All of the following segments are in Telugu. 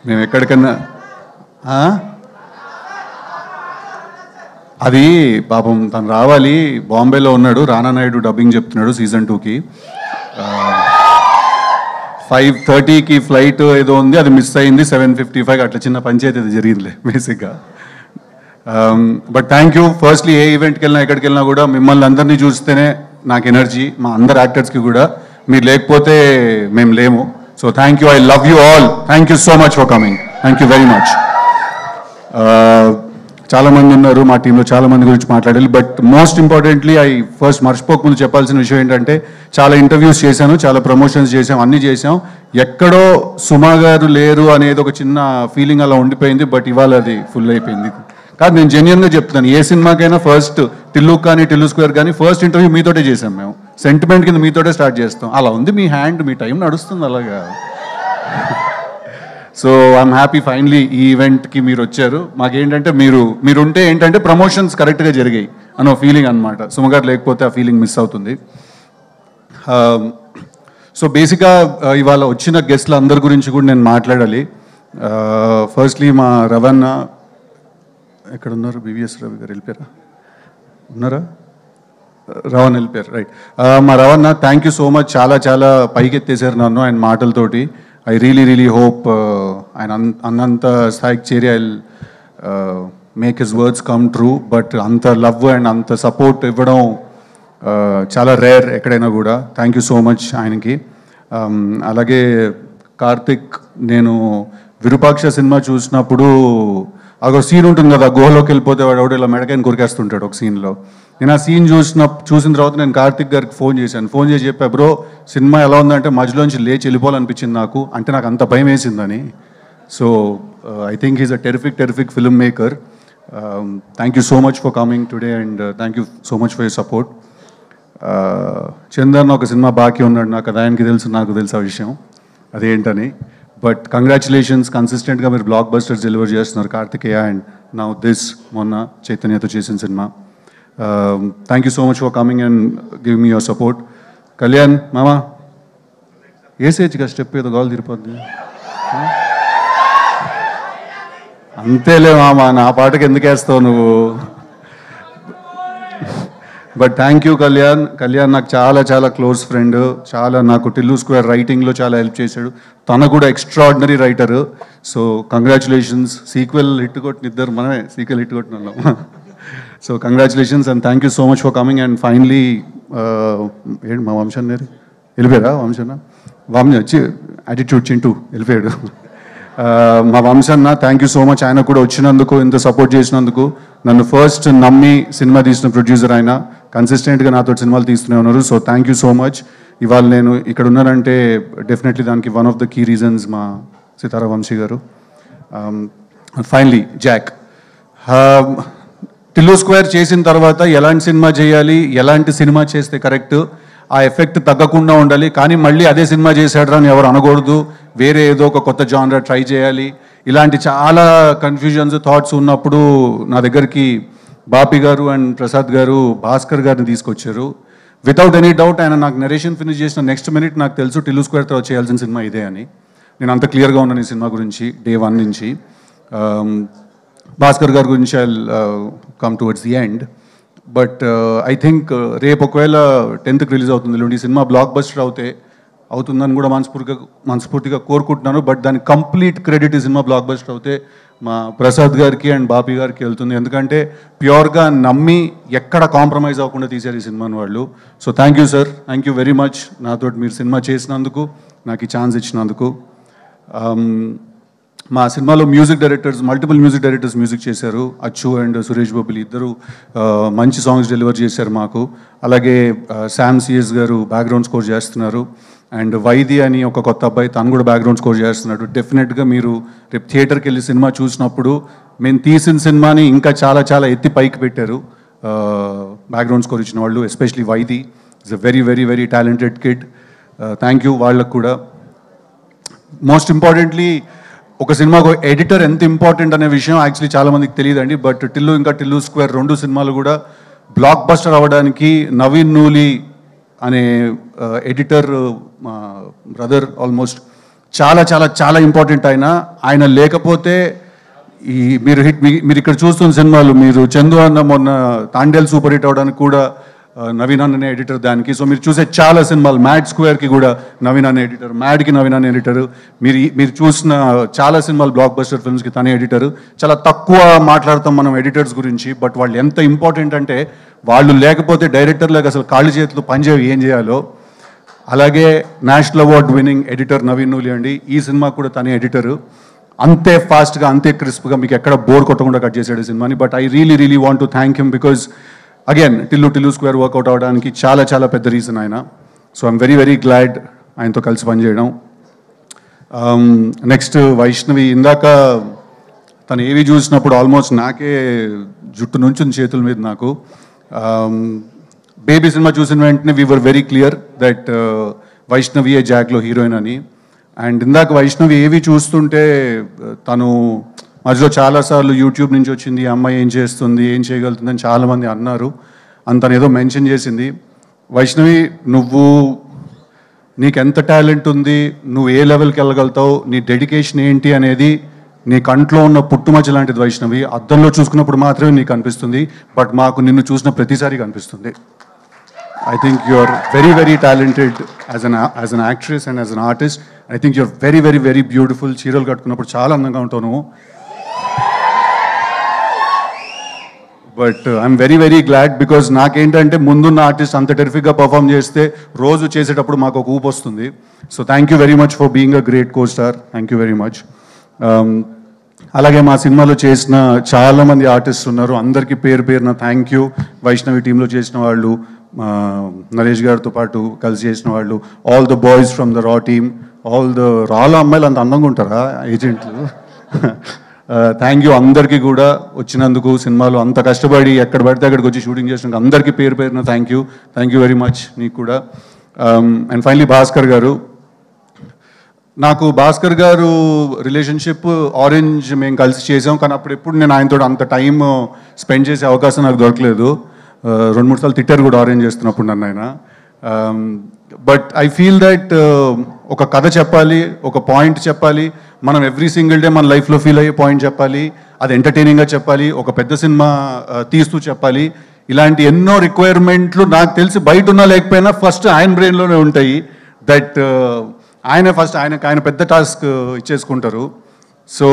మేము ఎక్కడికన్నా అది పాపం తను రావాలి, బాంబేలో ఉన్నాడు, రానా నాయుడు డబ్బింగ్ చెప్తున్నాడు సీజన్ 2కి. 5:30కి ఫ్లైట్ ఏదో ఉంది, అది మిస్ అయింది. 7:55 అట్లా చిన్న పంచాయతీ అది జరిగిందిలే బేసిక్గా. But thank you. ఫస్ట్లీ ఏ ఈవెంట్కి వెళ్ళినా ఎక్కడికి వెళ్ళినా కూడా మిమ్మల్ని అందరినీ చూస్తేనే నాకు ఎనర్జీ, మా అందరు యాక్టర్స్కి కూడా. మీరు లేకపోతే మేము లేము. So thank you, I love you all. Thank you so much for coming. Thank you very much. చాలామంది ఉన్నారు మా టీంలో, చాలామంది గురించి మాట్లాడాలి. బట్ మోస్ట్ ఇంపార్టెంట్లీ ఫస్ట్ మర్చిపోకముందు చెప్పాల్సిన విషయం ఏంటంటే, చాలా ఇంటర్వ్యూస్ చేశాను, చాలా ప్రమోషన్స్ చేశాం, అన్నీ చేశాం. ఎక్కడో సుమా గారు లేరు అనేది ఒక చిన్న ఫీలింగ్ అలా ఉండిపోయింది. బట్ ఇవాళ అది ఫుల్ అయిపోయింది. కాదు, నేను జెన్యున్గా చెప్తాను, ఏ సినిమాకైనా ఫస్ట్ టిల్లు కానీ టిల్లు స్క్వేర్ కానీ ఫస్ట్ ఇంటర్వ్యూ మీతోటే చేసాం మేము. సెంటిమెంట్ కింద మీతోటే స్టార్ట్ చేస్తాం. అలా ఉంది మీ హ్యాండ్, మీ టైం నడుస్తుంది అలాగా. సో ఐఎమ్ హ్యాపీ ఫైనలీ ఈ ఈవెంట్కి మీరు వచ్చారు. మాకేంటంటే మీరుంటే ఏంటంటే ప్రమోషన్స్ కరెక్ట్గా జరిగాయి అనే ఫీలింగ్ అనమాట. సుమగారు లేకపోతే ఆ ఫీలింగ్ మిస్ అవుతుంది. సో బేసిక్గా ఇవాళ వచ్చిన గెస్ట్ల అందరి గురించి కూడా నేను మాట్లాడాలి. ఫస్ట్లీ మా రవణ ఎక్కడ ఉన్నారు? బివిఎస్ రవి గారు వెళ్ళిపోయారా? ఉన్నారా? రవణ వెళ్ళిపోయారు, రైట్. మా రవణ, థ్యాంక్ యూ సో మచ్. చాలా చాలా పైకెత్తేసారు నన్ను ఆయన మాటలతోటి. ఐ రియలీ హోప్ ఆయన అన్నంత స్థాయికి చేరి I make his words come true. But అంత లవ్ అండ్ అంత సపోర్ట్ ఇవ్వడం చాలా రేర్ ఎక్కడైనా కూడా. థ్యాంక్ యూ సో మచ్ ఆయనకి. అలాగే కార్తిక్, నేను విరూపాక్ష సినిమా చూసినప్పుడు ఒక సీన్ ఉంటుంది కదా, గుహలోకి వెళ్ళిపోతే వాడు ఎవడో ఇలా మెడకాయని కొరికేస్తుంటాడు ఒక సీన్లో. నేను ఆ సీన్ చూసిన తర్వాత నేను కార్తిక్ గారికి ఫోన్ చేశాను. ఫోన్ చేసి చెప్పా, బ్రో సినిమా ఎలా ఉందంటే మధ్యలోంచి లేచి వెళ్ళిపోవాలనిపించింది నాకు, అంటే నాకు అంత భయం వేసిందని. So I think he's a terrific film maker. Thank you so much for coming today and thank you so much for your support. Chandan ఒక సినిమా బాకీ ఉన్నాడు నాకు, అది ఆయనకి తెలుసు, నాకు తెలుసు ఆ విషయం అదేంటని. బట్ కంగ్రాచులేషన్స్, కన్సిస్టెంట్గా మీరు బ్లాక్ బస్టర్స్ డెలివర్ చేస్తున్నారు కార్తికేయ అండ్ నౌ దిస్ మొన్న చైతన్యతో చేసిన cinema. Thank you so much for coming and give me your support. Kalyan మామా ఏసేజ్గా స్టెప్ ఏదో గాలు తిరిపోద్ది అంతేలే మామా, నా పాటకి ఎందుకు వేస్తావు నువ్వు? But thank you Kalyan. Kalyan నాకు చాలా చాలా క్లోజ్ ఫ్రెండ్. చాలా నాకు టిల్లు స్క్వేర్ రైటింగ్లో చాలా హెల్ప్ చేశాడు. తను కూడా extraordinary writer. So congratulations. Sequel hit కొట్టిన ఇద్దరు మనమే సీక్వెల్ హిట్ కొట్టిన వాళ్ళం. So congratulations and thank you so much for coming. And finally ఏంటి మా వంశన్ గారు వెళ్ళిపోయారా? వంశ వచ్చి యాటిట్యూడ్ చింటూ వెళ్ళిపోయాడు. మా వంశన్న, థ్యాంక్ యూ సో మచ్. ఆయన కూడా వచ్చినందుకు, ఇంత సపోర్ట్ చేసినందుకు. నన్ను ఫస్ట్ నమ్మి సినిమా తీసిన ప్రొడ్యూసర్ ఆయన. కన్సిస్టెంట్గా నాతో సినిమాలు తీస్తూనే ఉన్నారు. So thank you so much. ఇవాళ నేను ఇక్కడ ఉన్నానంటే డెఫినెట్లీ దానికి one of the key reasons మా సితారా వంశీ గారు. Finally Jack. టిల్లు స్క్వేర్ చేసిన తర్వాత ఎలాంటి సినిమా చేయాలి, ఎలాంటి సినిమా చేస్తే కరెక్ట్, ఆ ఎఫెక్ట్ తగ్గకుండా ఉండాలి, కానీ మళ్ళీ అదే సినిమా చేశాడు అని ఎవరు అనకూడదు, వేరే ఏదో ఒక కొత్త జానర్ ట్రై చేయాలి, ఇలాంటి చాలా కన్ఫ్యూజన్స్ థాట్స్ ఉన్నప్పుడు నా దగ్గరికి బాపి గారు అండ్ ప్రసాద్ గారు భాస్కర్ గారిని తీసుకొచ్చారు. వితౌట్ ఎనీ డౌట్ ఆయన నాకు నరేషన్ ఫినిష్ చేసిన నెక్స్ట్ మినిట్ నాకు తెలుసు టిల్లు స్క్వేర్తో చేయాల్సిన సినిమా ఇదే అని. నేను అంత క్లియర్గా ఉన్నాను ఈ సినిమా గురించి డే 1 నుంచి. భాస్కర్ గారి గురించి I come towards the end. But I think రేపు ఒకవేళ 10th రిలీజ్ అవుతుంది ఈ సినిమా, బ్లాక్ బస్టర్ అవుతుందని కూడా మనస్ఫూర్తిగా కోరుకుంటున్నాను. బట్ దాని కంప్లీట్ క్రెడిట్ ఈ సినిమా బ్లాక్ బస్టర్ అవుతే మా ప్రసాద్ గారికి అండ్ బాపి గారికి వెళ్తుంది. ఎందుకంటే ప్యూర్గా నమ్మి ఎక్కడ కాంప్రమైజ్ అవ్వకుండా తీశారు ఈ సినిమాని వాళ్ళు. So thank you sir, thank you very much. నాతో మీరు సినిమా చేసినందుకు, నాకు ఈ ఛాన్స్ ఇచ్చినందుకు. మా సినిమాలో మల్టిపుల్ మ్యూజిక్ డైరెక్టర్స్ మ్యూజిక్ చేశారు. అచ్చు అండ్ సురేష్ బొబ్బిలి ఇద్దరు మంచి సాంగ్స్ డెలివర్ చేశారు మాకు. అలాగే శామ్ సిఎస్ గారు బ్యాక్గ్రౌండ్ స్కోర్ చేస్తున్నారు. అండ్ వైది అని ఒక కొత్త అబ్బాయి, తను కూడా బ్యాక్గ్రౌండ్ స్కోర్ చేస్తున్నాడు. డెఫినెట్గా మీరు రేపు థియేటర్కి వెళ్ళి సినిమా చూసినప్పుడు మేము తీసిన సినిమాని ఇంకా చాలా చాలా ఎత్తి పైకి పెట్టారు బ్యాక్గ్రౌండ్ స్కోర్ ఇచ్చిన వాళ్ళు. Especially Vaidhi is a very very very talented kid. Thank you వాళ్ళకు కూడా. మోస్ట్ ఇంపార్టెంట్లీ ఒక సినిమాకు ఎడిటర్ ఎంత ఇంపార్టెంట్ అనే విషయం యాక్చువల్లీ చాలామందికి తెలియదండి. బట్ టిల్లు స్క్వేర్ 2 సినిమాలు కూడా బ్లాక్ బస్టర్ అవ్వడానికి నవీన్ నూలి అనే ఎడిటర్, మా బ్రదర్ ఆల్మోస్ట్ చాలా చాలా చాలా ఇంపార్టెంట్. ఆయన లేకపోతే ఈ మీరు ఇక్కడ చూస్తున్న సినిమాలు, మీరు చందు అన్న మొన్న తాండేల్ సూపర్ హిట్ అవడానికి కూడా నవీన్ అన్ననే ఎడిటర్ దానికి. సో మీరు చూసే చాలా సినిమాలు, మ్యాడ్ స్క్వేర్కి కూడా నవీన్ అన్న ఎడిటర్, మ్యాడ్కి నవీన్ అన్న ఎడిటర్, మీరు చూసిన చాలా సినిమాలు బ్లాక్ బస్టర్ ఫిల్మ్స్కి తనే ఎడిటర్. చాలా తక్కువ మాట్లాడతాం మనం ఎడిటర్స్ గురించి, బట్ వాళ్ళు ఎంత ఇంపార్టెంట్ అంటే వాళ్ళు లేకపోతే డైరెక్టర్లకు అసలు కాళ్ళు చేతులు పనిచేవి ఏం చేయాలో. అలాగే national award winning editor Naveen Nooli అండి, ఈ సినిమా కూడా తనే ఎడిటరు. అంతే ఫాస్ట్గా, అంతే క్రిస్ప్గా, మీకు ఎక్కడ బోర్ కొట్టకుండా కట్ చేసాడు ఈ సినిమాని. But I really want to thank him because again Tillu square work out అవడానికి చాలా చాలా పెద్ద రీజన్ ఆయన. సో ఐఎమ్ వెరీ గ్లాడ్ ఆయనతో కలిసి పనిచేయడం. నెక్స్ట్ వైష్ణవి, ఇందాక తను ఏవి చూసినప్పుడు ఆల్మోస్ట్ నాకే జుట్టు నుంచుంది చేతుల మీద నాకు. బేబీ సినిమా చూసిన వెంటనే we were very clear that వైష్ణవియే జాక్లో హీరోయిన్ అని. అండ్ ఇందాక వైష్ణవి ఏవి చూస్తుంటే తను మధ్యలో చాలాసార్లు యూట్యూబ్ నుంచి వచ్చింది, అమ్మాయి ఏం చేస్తుంది, ఏం చేయగలుగుతుంది అని చాలామంది అన్నారు. తను ఏదో మెన్షన్ చేసింది. వైష్ణవి, నీకెంత టాలెంట్ ఉంది, నువ్వు ఏ లెవెల్కి వెళ్ళగలుగుతావు, నీ డెడికేషన్ ఏంటి అనేది నీ కంట్లో ఉన్న పుట్టుమచ్చ లాంటిది వైష్ణవి. అద్దంలో చూసుకున్నప్పుడు మాత్రమే నీకు అనిపిస్తుంది, బట్ మాకు నిన్ను చూసిన ప్రతిసారి కనిపిస్తుంది. I think you're very talented as an actress and as an artist. I think you're very beautiful. చీరలు కట్టుకున్నప్పుడు చాలా అందంగా ఉంటావు నువ్వు. But I'm very glad because నాకేంటంటే ముందున్న ఆర్టిస్ట్ అంత టెరిఫిక్గా పర్ఫామ్ చేస్తే రోజు చేసేటప్పుడు మాకు ఒక ఊపు వస్తుంది. So thank you very much for being a great co star. Thank you very much. అలాగే మా సినిమాలో చేసిన చాలామంది ఆర్టిస్ట్ ఉన్నారు, అందరికీ పేరున థ్యాంక్ యూ. వైష్ణవి టీంలో చేసిన వాళ్ళు, నరేష్ గారితో పాటు కలిసి చేసిన వాళ్ళు, all the boys from the Raw team, all the రాలో అమ్మాయిలు అంత అందంగా ఉంటారా ఏజెంట్లు? థ్యాంక్ యూ అందరికీ కూడా వచ్చినందుకు, సినిమాలో అంత కష్టపడి ఎక్కడ పడితే అక్కడికి వచ్చి షూటింగ్ చేసినందుకు అందరికీ పేరున థ్యాంక్ యూ వెరీ మచ్ నీకు కూడా. అండ్ ఫైనలీ భాస్కర్ గారు, నాకు భాస్కర్ గారు రిలేషన్షిప్ ఆరెంజ్ మేము కలిసి చేసాం, కానీ అప్పుడు ఎప్పుడు నేను ఆయనతో అంత టైం స్పెండ్ చేసే అవకాశం నాకు దొరకలేదు. 2-3 సార్లు తిట్టారు కూడా ఆరెంజ్ చేస్తున్నప్పుడు నన్ను ఆయన. బట్ ఐ ఫీల్ దట్ ఒక కథ చెప్పాలి, ఒక పాయింట్ చెప్పాలి, మనం ఎవ్రీ సింగిల్ డే మన లైఫ్లో ఫీల్ అయ్యే పాయింట్ చెప్పాలి, అది ఎంటర్టైనింగ్గా చెప్పాలి, ఒక పెద్ద సినిమా తీస్తూ చెప్పాలి. ఇలాంటి ఎన్నో రిక్వైర్మెంట్లు నాకు తెలిసి బయట ఉన్నా లేకపోయినా ఫస్ట్ ఆయన బ్రెయిన్లోనే ఉంటాయి. దట్ ఆయన పెద్ద టాస్క్ ఇచ్చేసుకుంటారు. సో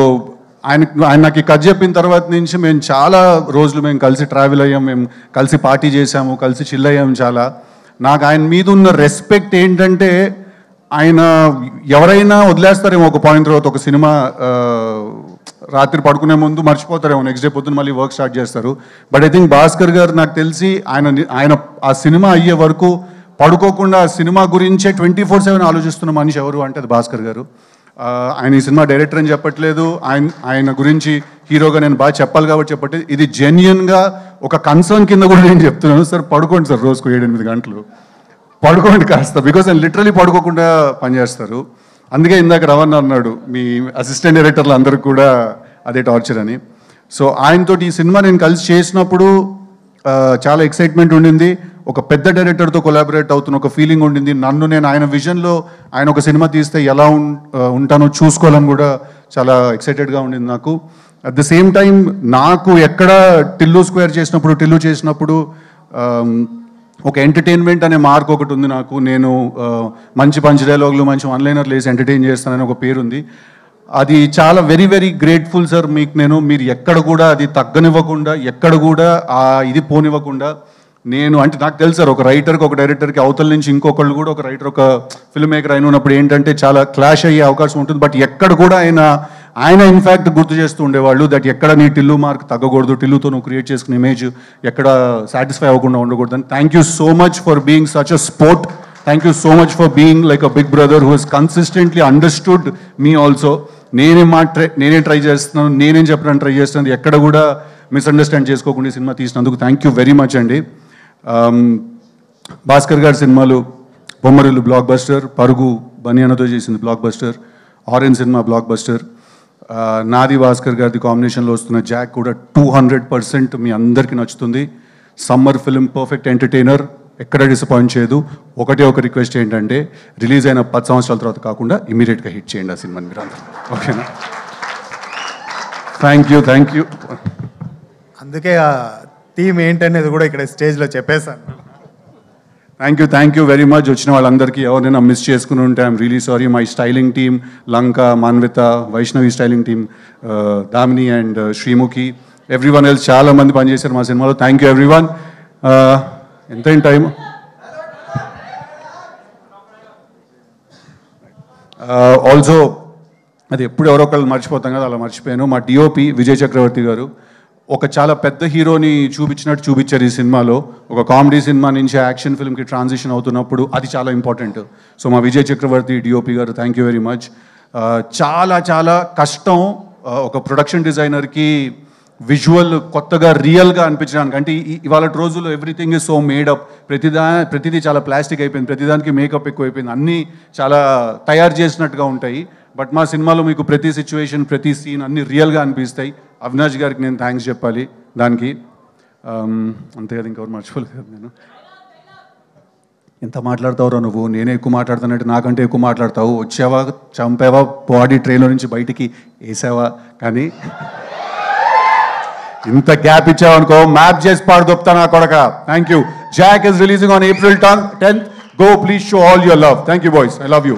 ఆయన నాకు ఈ కథ చెప్పిన తర్వాత నుంచి మేము చాలా రోజులు మేము కలిసి ట్రావెల్ అయ్యాం, మేము కలిసి పార్టీ చేసాము, కలిసి చిల్ అయ్యాము చాలా. నాకు ఆయన మీద ఉన్న రెస్పెక్ట్ ఏంటంటే, ఆయన ఎవరైనా వదిలేస్తారేమో ఒక పాయింట్ తర్వాత, ఒక సినిమా రాత్రి పడుకునే ముందు మర్చిపోతారేమో, నెక్స్ట్ డే పొద్దున్న మళ్ళీ వర్క్ స్టార్ట్ చేస్తారు. బట్ ఐ థింక్ భాస్కర్ గారు నాకు తెలిసి ఆయన ఆ సినిమా అయ్యే వరకు పడుకోకుండా ఆ సినిమా గురించే 24/7 ఆలోచిస్తున్న మనిషి ఎవరు అంటే అది భాస్కర్ గారు. ఆయన ఈ సినిమా డైరెక్టర్ అని చెప్పట్లేదు, ఆయన గురించి హీరోగా నేను బాగా చెప్పాలి కాబట్టి చెప్పట్లేదు. ఇది జెన్యున్గా ఒక కన్సర్న్ కింద కూడా నేను చెప్తున్నాను. సార్ పడుకోండి సార్, రోజుకు 7-8 గంటలు పడుకోండి కాస్త, బికాస్ ఆయన లిటరలీ పడుకోకుండా పనిచేస్తారు. అందుకే ఇందాక రవణ అన్నాడు మీ అసిస్టెంట్ డైరెక్టర్లు అందరికి కూడా అదే టార్చర్ అని. సో ఆయనతో ఈ సినిమా నేను కలిసి చేసినప్పుడు చాలా ఎక్సైట్మెంట్ ఉండింది. ఒక పెద్ద డైరెక్టర్తో కొలాబరేట్ అవుతున్న ఒక ఫీలింగ్ ఉండింది. నేను ఆయన విజన్లో ఆయన ఒక సినిమా తీస్తే ఎలా ఉంటానో చూసుకోవాలని కూడా చాలా ఎక్సైటెడ్గా ఉండింది నాకు. అట్ ద సేమ్ టైం నాకు ఎక్కడ టిల్లు చేసినప్పుడు ఒక ఎంటర్టైన్మెంట్ అనే మార్క్ ఒకటి ఉంది నాకు. నేను మంచి పంచ్ డైలాగులు, మంచి వన్లైనర్లు వేసి ఎంటర్టైన్ చేస్తానని ఒక పేరుంది. అది చాలా వెరీ గ్రేట్ఫుల్ సార్ మీకు. మీరు ఎక్కడ కూడా అది తగ్గనివ్వకుండా, ఎక్కడ కూడా ఇది పోనివ్వకుండా, నేను అంటే నాకు తెలుసు సార్, ఒక రైటర్కి ఒక డైరెక్టర్కి అవతల నుంచి ఇంకొకళ్ళు కూడా, ఒక రైటర్ ఒక ఫిల్మ్ మేకర్ అయిన ఉన్నప్పుడు ఏంటంటే చాలా క్లాష్ అయ్యే అవకాశం ఉంటుంది. బట్ ఎక్కడ కూడా ఆయన ఇన్ఫ్యాక్ట్ గుర్తు చేస్తూ ఉండేవాళ్ళు దట్ ఎక్కడ నీ టిల్లు మార్క్ తగ్గకూడదు, టిల్లుతో నువ్వు క్రియేట్ చేసుకున్న ఇమేజ్ ఎక్కడ సాటిస్ఫై అవ్వకుండా ఉండకూడదు అని. Thank you so much for being such a sport. Thank you so much for being like a big brother who he's consistently understood me also. నేనే ట్రై చేస్తున్నాను, నేనేం చెప్పడానికి ట్రై చేస్తున్నాను, ఎక్కడ కూడా మిస్అండర్స్టాండ్ చేసుకోకుండా ఈ సినిమా తీసినందుకు థ్యాంక్ యూ వెరీ మచ్ అండి. భాస్కర్ గారి సినిమాలు బొమ్మరిల్లు బ్లాక్ బస్టర్, పరుగు బనియానతో చేసింది block buster, orange cinema block buster, నాది భాస్కర్ గారిది కాంబినేషన్లో వస్తున్న జాక్ కూడా 200% మీ అందరికీ నచ్చుతుంది. సమ్మర్ ఫిల్మ్, పర్ఫెక్ట్ ఎంటర్టైనర్, ఎక్కడ డిసప్పాయింట్ చేయదు. ఒకటే ఒక రిక్వెస్ట్ ఏంటంటే రిలీజ్ అయిన 10 సంవత్సరాల తర్వాత కాకుండా ఇమీడియట్గా హిట్ చేయండి ఆ సినిమాని మీరు అందరూ. ఓకేనా? Thank you. అందుకే ఆ థీమ్ ఏంటనేది కూడా ఇక్కడ స్టేజ్లో చెప్పేశాను. Thank you very much. వచ్చిన వాళ్ళందరికీ ఎవరైనా మిస్ చేసుకుని ఉంటే I'm really sorry. My styling team Lanka, Manvitha, Vaishnavi styling team, Damini and Sreemukhi, everyone else చాలా మంది పనిచేశారు మా సినిమాలో. Thank you everyone. ఎంతైనా టైం ఆల్సో అది ఎప్పుడు ఎవరో ఒకళ్ళు మర్చిపోతాం కదా, అలా మర్చిపోయాను. మా డిఓపి విజయ్ చక్రవర్తి గారు ఒక చాలా పెద్ద హీరోని చూపించినట్టు చూపించారు ఈ సినిమాలో. ఒక కామెడీ సినిమా నుంచి యాక్షన్ ఫిల్మ్కి ట్రాన్సిషన్ అవుతున్నప్పుడు అది చాలా ఇంపార్టెంట్. సో మా విజయ్ చక్రవర్తి డిఓపి గారు థ్యాంక్ యూ వెరీ మచ్. చాలా కష్టం ఒక ప్రొడక్షన్ డిజైనర్కి విజువల్ కొత్తగా రియల్గా అనిపించడానికి. అంటే ఇవాళ రోజుల్లో ఎవ్రీథింగ్ ఈజ్ సో మేడప్, ప్రతిదీ చాలా ప్లాస్టిక్ అయిపోయింది, ప్రతిదానికి మేకప్ ఎక్కువ అయిపోయింది, అన్నీ చాలా తయారు చేసినట్టుగా ఉంటాయి. బట్ మా సినిమాలో మీకు ప్రతి సిచ్యువేషన్, ప్రతి సీన్ అన్నీ రియల్గా అనిపిస్తాయి. అవినాష్ గారికి నేను థ్యాంక్స్ చెప్పాలి దానికి. అంతే కదా, ఇంకెవరు మర్చిపోలేదు కదా. నేను ఎంత మాట్లాడతావురా నువ్వు, నేనే ఎక్కువ మాట్లాడుతానంటే నాకంటే ఎక్కువ మాట్లాడతావు. వచ్చావా, చంపావా, బాడీ ట్రైన్లో నుంచి బయటికి వేసావా, కానీ ఇంత గ్యాప్ ఇచ్చావనుకో మ్యాప్ చేసి పాడు దొప్తా నా కొడక. Thank you. Jack is releasing on April 10th. Go, please show all your love. Thank you boys, I love you.